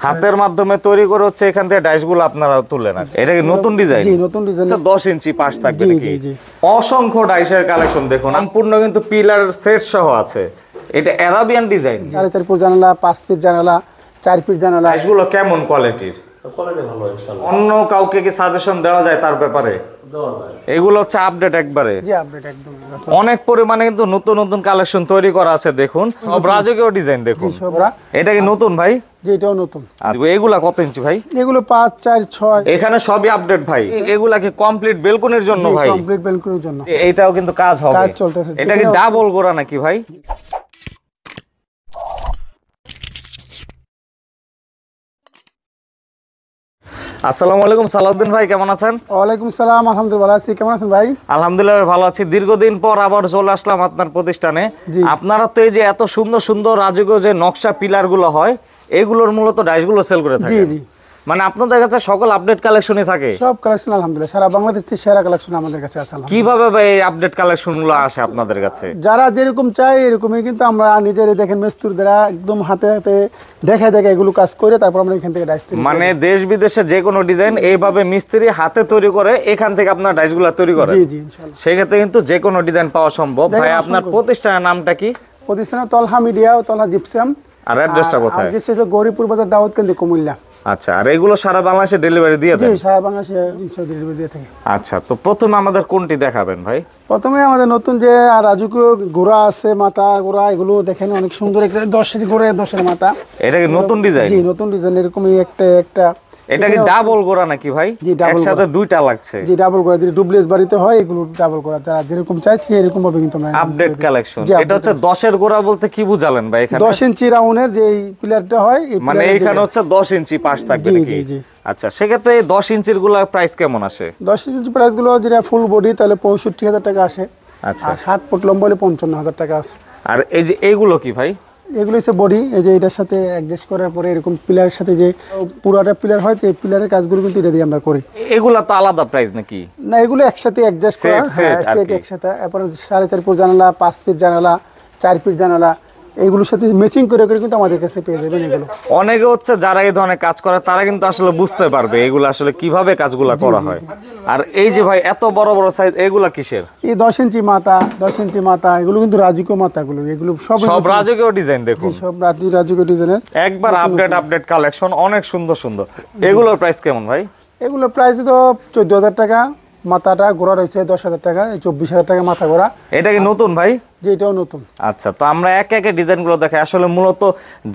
হাতের মাধ্যমে তৈরি করে হচ্ছে এখান থেকে ডাইসগুলো আপনারা তুলে না। এটা কি নতুন ডিজাইন? জি, নতুন ডিজাইন। 10 ইঞ্চি পাশ থাকবে জি, নাকি? জি, জি। অসংখ্য ডাইসের কালেকশন দেখুন, সম্পূর্ণ কিন্তু পিলার সেট সহ আছে। এটা আরাবিয়ান ডিজাইন। 4.5 ফুট জানালা, 5 ফিট জানালা, 4 ফিট জানালা। ডাইসগুলো কেমন কোয়ালিটির? কোয়ালিটি ভালো ইনশাআল্লাহ। অন্য কাউকে কি সাজেশন দেওয়া যায় তার ব্যাপারে? দেওয়া যায়। এগুলো হচ্ছে আপডেট একবারে। জি, আপডেট একদম। অনেক পরিমাণে কিন্তু নতুন নতুন কালেকশন তৈরি করা আছে দেখুন, সব রাজকীয় ডিজাইন দেখুন। জি, সবরা। এটা কি নতুন ভাই? জি, এটাও নতুন। আর এগুলা কত ইঞ্চি ভাই? এগুলো 5, 4, 6। এখানে সবই আপডেট ভাই। এগুলা কি কমপ্লিট বেলকনির জন্য ভাই? কমপ্লিট বেলকুনির জন্য। এইটাও কিন্তু কাজ হবে। কাজ চলতেছে। এটা কি ডাবল গোড়া নাকি ভাই? আসসালামু আলাইকুম সালাউদ্দিন ভাই, কেমন আছেন? ওয়ালাইকুম সালাম, আলহামদুলিল্লাহ ভালো আছি। কেমন আছেন ভাই? আলহামদুলিল্লাহ ভালো আছি। দীর্ঘদিন পর আবার চলে আসলাম আপনার প্রতিষ্ঠানে। জি। আপনারা তো এই যে এত সুন্দর সুন্দর রাজকীয় যে নকশা পিলার গুলো হয়, এগুলোর মূলত ডাইসগুলো সেল করে জি, থাকেন। জি। মানে আপনাদের কাছে সকল আপডেট কালেকশনই থাকে? সব কালেকশন আলহামদুলিল্লাহ সারা বাংলাদেশের সেরা কালেকশন আমাদের কাছে আছে। কিভাবে ভাই এই আপডেট কালেকশন গুলো আসে আপনাদের কাছে? যারা যেরকম চায় এরকমই, কিন্তু আমরা নিজেরাই দেখেন মিস্ত্রি দ্বারা একদম হাতে হাতে দেখে দেখে এগুলো কাজ করে তারপর আমরা এখান থেকে ডাইস তৈরি করি। মানে দেশ বিদেশে যে কোনো ডিজাইন এইভাবে মিস্ত্রি হাতে তৈরি করে এখান থেকে আপনার ডাইসগুলো তৈরি করে? জি, জি, ইনশাআল্লাহ। সেক্ষেত্রে কিন্তু যে কোনো ডিজাইন পাওয়া সম্ভব। ভাই আপনার প্রতিষ্ঠানের নামটা কি? প্রতিষ্ঠানে তলহা মিডিয়া ও তলহা জিপসাম। আর অ্যাড্রেসটা কোথায়? আর যেটা গৌরীপুর বাজার দাউদকান্দি কুমিল্লা। আচ্ছা, আর এগুলো সারা বাংলাদেশে ডেলিভারি দিয়ে জি, দেন? সারা বাংলাদেশে ডেলিভারি দিয়ে থাকি। আচ্ছা, তো প্রথমে আমাদের কোনটি দেখাবেন ভাই? প্রথমে আমাদের নতুন যে রাজকীয় ঘোড়া আছে, মাথা ঘোড়া, এগুলো দেখেন অনেক সুন্দর। একটা 10 ঘোড়া, 10 মাথা। এটা কি নতুন ডিজাইন? জি, নতুন ডিজাইন। এরকমই একটা এটা কি ডাবল গোড়া নাকি ভাই? জি, ডাবল একসাথে দুইটা লাগছে। জি, ডাবল করা। যেটা ডুপ্লেক্স বাড়িতে হয় এগুলো ডাবল করা। যারা যেরকম চাইছে এরকম ভাবে কিন্তু আমরা আপডেট কালেকশন। জি, এটা হচ্ছে 10 এর গোড়া বলতে কি বুঝালেন ভাই এখানে? 10 ইঞ্চি রাউন্ডের যে পিলারটা হয়, এই মানে পিলারের এইখানে হচ্ছে 10 ইঞ্চি পাশ থাকবে জি, নাকি? জি, জি। আচ্ছা, সেক্ষেত্রে এই 10 ইঞ্চির গুলা প্রাইস কেমন আসে? 10 ইঞ্চি প্রাইস গুলো যেটা ফুল বডি তাহলে 65,000 টাকা আসে। আচ্ছা, আর 7 ফুট লম্বা হলে 55,000 টাকা আছে। আর এই যে এইগুলো কি ভাই? এগুলো হচ্ছে বডি। এই যে এটার সাথে অ্যাডজাস্ট করার পরে এরকম পিলারের সাথে যে পুরাটা পিলার হয়, এই পিলারের কাজগুলো কিন্তু এটা দিয়ে আমরা করি। এগুলা তো আলাদা প্রাইস নাকি? না, এগুলো একসাথে অ্যাডজাস্ট করা। হ্যাঁ, আর সেট কি? একসাথে। এরপর 4.5 ফুট জানালা, 5 ফিট জানালা, 4 ফিট জানালা, এইগুলোর সাথে ম্যাচিং করে করে কিন্তু আমাদের কাছে পেয়ে যাবেন এগুলো। অনেকে হচ্ছে যারা এই ধরনের কাজ করে তারা কিন্তু আসলে বুঝতে পারবে এগুলো আসলে কিভাবে কাজগুলা করা হয়। আর এই যে ভাই এত বড় বড় সাইজ, এগুলা কিসের? এই 10 ইঞ্চি মাথা, 10 ইঞ্চি মাথা, এগুলো কিন্তু রাজকীয় মাথাগুলো। এগুলো সব সব রাজকীয় ডিজাইন দেখুন, সব রাজকীয় ডিজাইনের। একবার আপডেট কালেকশন, অনেক সুন্দর সুন্দর। এগুলোর প্রাইস কেমন ভাই? এগুলো প্রাইস তো 14,000 টাকা। মাথাটা গোড়া রয়েছে 10,000 টাকা। এই 24,000 টাকা মাথা গোড়া। এটা কি নতুন ভাই? যে এটাও নতুন। আচ্ছা, তো আমরা এক একে ডিজাইনগুলো দেখাই। আসলে মূলত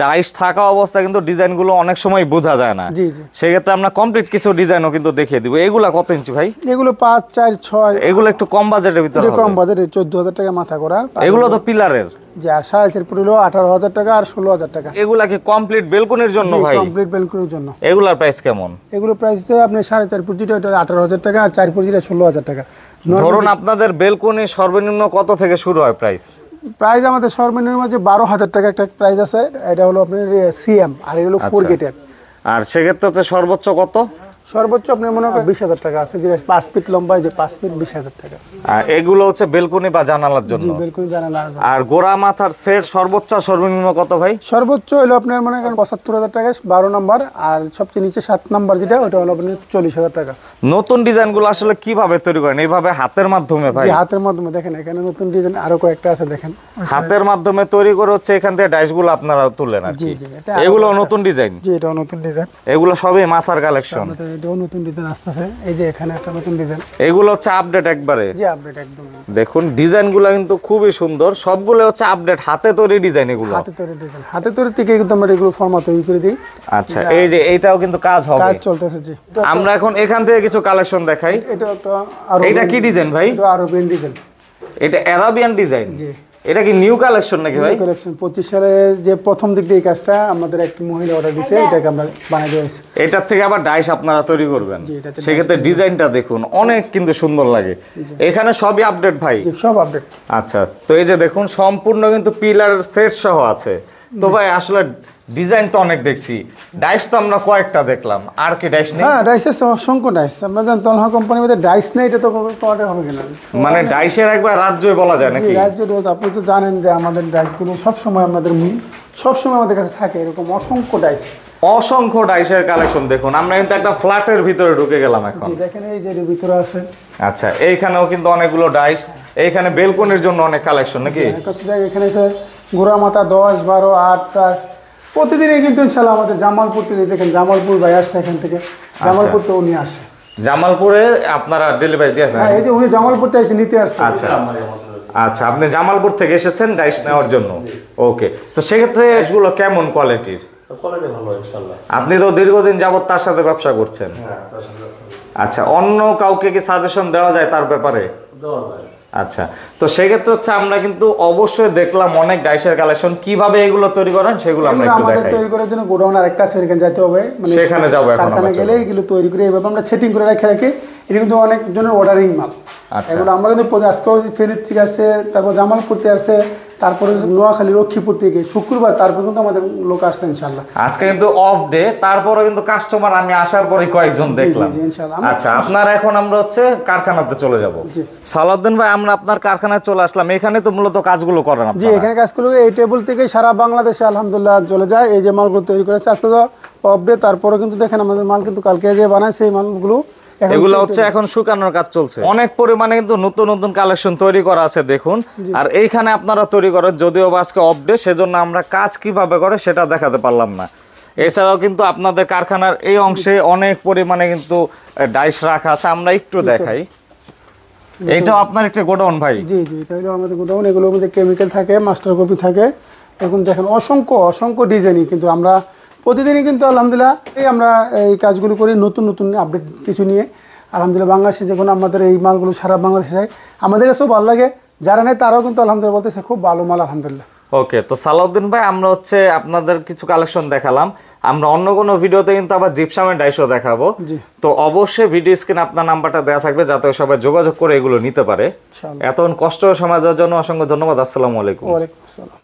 ডাইস থাকা অবস্থায় কিন্তু ডিজাইনগুলো অনেক সময় বোঝা যায় না। জি, জি। সেক্ষেত্রে আমরা কমপ্লিট কিছু ডিজাইনও কিন্তু দেখিয়ে দিব। এগুলা কত ইঞ্চি ভাই? এগুলো 5, 4, 6। এগুলো একটু কম বাজেটের ভিতরে এটা কম হবে। বাজেট। 14,000 টাকা মাথা গোড়া। এগুলো তো পিলারের। যে আর 4.5 ফুট হলো 18,000 টাকা আর 16,000 টাকা। এগুলা কি কমপ্লিট বেলকনির জন্য ভাই? কমপ্লিট বেলকুনির জন্য। এগুলার প্রাইস কেমন? এগুলো প্রাইস হচ্ছে আপনার 4.5 ফুট যেটা, ওটা 18,000 টাকা, আর 4 ফুট যেটা 16,000 টাকা। ধরুন আপনাদের বেলকনি সর্বনিম্ন কত থেকে শুরু হয় প্রাইস? প্রাইস আমাদের সর্বনিম্ন যে 12,000 টাকা একটা প্রাইস আছে। এটা হলো আপনার সিএম, আর এগুলো 4 গেটের। আর সেক্ষেত্রে হচ্ছে সর্বোচ্চ কত? সর্বোচ্চ আপনার মনে করেন 20,000 টাকা আছে, যেটা 5 ফিট লম্বা, যে 5 ফিট 20,000 টাকা। আর এগুলো হচ্ছে বেলকনি বা জানালার জন্য। জি, বেলকুনি জানালা। আর গোড়া মাথার সেট সর্বোচ্চ সর্বনিম্ন কত ভাই? সর্বোচ্চ হলো আপনার মনে করেন 75,000 টাকা 12 নম্বর, আর সবচেয়ে নিচে 7 নম্বর যেটা, ওটা হলো আপনার 40,000 টাকা। নতুন ডিজাইনগুলো আসলে কিভাবে তৈরি করেন? এইভাবে হাতের মাধ্যমে ভাই? যে হাতের মাধ্যমে দেখেন, এখানে নতুন ডিজাইন আরো কয়েকটা আছে দেখেন। হাতের মাধ্যমে তৈরি করে হচ্ছে এখান থেকে ডাইসগুলো আপনারা তুলেন আর জি, কি? জি, এটা এগুলো নতুন ডিজাইন? জি, এটাও নতুন ডিজাইন। এগুলো সবই মাথার কালেকশন? এটাও নতুন ডিজাইন আসতেছে। এই যে এখানে একটা নতুন ডিজাইন। এগুলো হচ্ছে আপডেট একবারে? জি, আপডেট একদম। দেখুন ডিজাইনগুলো কিন্তু খুবই সুন্দর, সবগুলো হচ্ছে আপডেট হাতে তৈরি ডিজাইন। এগুলো হাতে তৈরি ডিজাইন, হাতে তৈরি থেকে কিন্তু আমরা এগুলো ফর্মা তৈরি করে দিই। আচ্ছা, এই যে এইটাও কিন্তু কাজ হবে? কাজ চলতেছে। জি, আমরা এখন এখান থেকে কিছু কালেকশন দেখাই। এটা একটা আরো এটা কি ডিজাইন ভাই? এটা আরবিয়ান ডিজাইন। এটা আরাবিয়ান ডিজাইন? জি। এটা কি নিউ কালেকশন নাকি ভাই? কালেকশন 25 সালে যে প্রথম দিক দিয়ে এই কাজটা আমাদের একটা মহিলা অর্ডার দিয়েছে, এটাকে আমরা বানিয়ে দিয়েছি। এটার থেকে আবার ডাইস আপনারা তৈরি করবেন? জি, এটাতে সেক্ষেত্রে ডিজাইনটা দেখুন, অনেক কিন্তু সুন্দর লাগে। এখানে সবই আপডেট ভাই? জি, সব আপডেট। আচ্ছা, তো এই যে দেখুন সম্পূর্ণ কিন্তু পিলার সেট সহ আছে। তো ভাই আসলে ডিজাইন তো অনেক দেখছি, ডাইস তো আমরা কয়েকটা দেখলাম, আর কি ডাইস নেই? হ্যাঁ ডাইসের অসংখ্য ডাইস, আপনার যখন তলহা কোম্পানির মধ্যে ডাইস নেই এটা তো তোমাদের হবে কিনা। মানে ডাইসের একবার রাজ্যই বলা যায় নাকি? রাজ্য রোজ আপনি তো জানেন যে আমাদের ডাইসগুলো সবসময় আমাদের কাছে থাকে, এরকম অসংখ্য ডাইস। অসংখ্য ডাইসের কালেকশন দেখুন, আমরা কিন্তু একটা ফ্ল্যাটের ভিতরে ঢুকে গেলাম এখন। জি দেখেন এই যে এর ভিতরে আছে। আচ্ছা, এইখানেও কিন্তু অনেকগুলো ডাইস, এইখানে বেলকনির জন্য অনেক কালেকশন নাকি? এখানে আছে গোড়া মাথা 10, 12, 8 প্রায় প্রতিদিনই কিন্তু ইনশাল্লাহ আমাদের জামালপুর থেকে, দেখেন জামালপুর ভাই আসছে এখান থেকে, জামালপুর তো উনি আসে। জামালপুরে আপনারা ডেলিভারি দিয়ে দেন? হ্যাঁ এই যে উনি জামালপুরতে এসে নিতে আসছে। আচ্ছা আচ্ছা, আপনি জামালপুর থেকে এসেছেন ডাইস নেওয়ার জন্য। ওকে, তো সেক্ষেত্রে এগুলো কেমন কোয়ালিটির? কোয়ালিটি ভালো ইনশাআল্লাহ। আপনি তো দীর্ঘদিন যাবত তার সাথে ব্যবসা করছেন। হ্যাঁ, তার সাথে আচ্ছা, অন্য কাউকে কি সাজেশন দেওয়া যায় তার ব্যাপারে? দেওয়া যায়। আচ্ছা, তো সেক্ষেত্রে হচ্ছে আমরা কিন্তু অবশ্যই দেখলাম অনেক ডাইসের কালেকশন, কিভাবে এগুলো তৈরি করেন সেগুলো আমরা এগুলো একটু আমাদের দেখাই। তৈরি করার জন্য গোডাউন আরেকটা আছে, এখানে যেতে হবে, মানে সেখানে যাবো এখন কারখানা আমরা, গেলে এগুলো তৈরি করে এইভাবে আমরা সেটিং করে রাখি। এটা কিন্তু অনেক জনের অর্ডারিং মাল। আচ্ছা। এগুলো আমরা কিন্তু আজকেও ফেনীর থেকে আসছে, তারপর জামালপুরতে আসছে, তারপরে নোয়াখালী রক্ষীপুর থেকে শুক্রবার, তারপর কিন্তু আমাদের লোক আসছে ইনশাল্লাহ। আজকে কিন্তু অফ ডে, তারপরে কিন্তু কাস্টমার আমি আসার পরে কয়েকজন দেখলাম। জি, ইনশাআল্লাহ। আচ্ছা, আপনার এখন আমরা হচ্ছে কারখানাতে চলে যাব। জি। সালাউদ্দিন ভাই, আমরা আপনার কারখানায় চলে আসলাম, এখানে তো মূলত কাজগুলো করেন জি আপনারা? এখানে কাজগুলো এই টেবিল থেকে সারা বাংলাদেশে আলহামদুলিল্লাহ চলে যায়। এই যে মালগুলো তৈরি করেছে আজকে তো অফ ডে, তারপরে কিন্তু দেখেন আমাদের মাল কিন্তু কালকে যে বানাইছে এই মালগুলো এখন এগুলো হচ্ছে এখন শুকানোর কাজ চলছে। অনেক পরিমাণে কিন্তু নতুন নতুন কালেকশন তৈরি করা আছে দেখুন। আর এইখানে আপনারা তৈরি করেন, যদিও বা আজকে অফ ডে, সেজন্য আমরা কাজ কিভাবে করে সেটা দেখাতে পারলাম না। এছাড়াও কিন্তু আপনাদের কারখানার এই অংশে অনেক পরিমাণে কিন্তু ডাইস রাখা আছে, আমরা একটু দেখাই। এইটাও আপনার একটা গোডাউন ভাই? জি জি, এটা হলো আমাদের গোডাউন। এগুলোর মধ্যে কেমিক্যাল থাকে, মাস্টার কপি থাকে, এখন দেখেন অসংখ্য ডিজাইনই কিন্তু আমরা প্রতিদিনই কিন্তু আলহামদুলিল্লাহ আমরা এই কাজগুলো করি, নতুন নতুন আপডেট কিছু নিয়ে। আলহামদুলিল্লাহ বাংলাদেশে যখন আমাদের এই মালগুলো সারা বাংলাদেশে যায়, আমাদের কাছেও ভালো লাগে, যারা নেয় তারাও কিন্তু আলহামদুলিল্লাহ বলতেছে খুব ভালো মাল আলহামদুলিল্লাহ। ওকে, তো সালাউদ্দিন ভাই, আমরা হচ্ছে আপনাদের কিছু কালেকশন দেখালাম, আমরা অন্য কোনো ভিডিওতে কিন্তু আবার জিপসামের ডাইসও দেখাবো। জি। তো অবশ্যই ভিডিও স্ক্রিনে আপনার নাম্বারটা দেওয়া থাকবে, যাতে সবাই যোগাযোগ করে এগুলো নিতে পারে। ইনশাআল্লাহ। এতক্ষণ কষ্ট ও সময় দেওয়ার জন্য অসংখ্য ধন্যবাদ। আসসালামু আলাইকুম। ওয়ালাইকুম আসসালাম।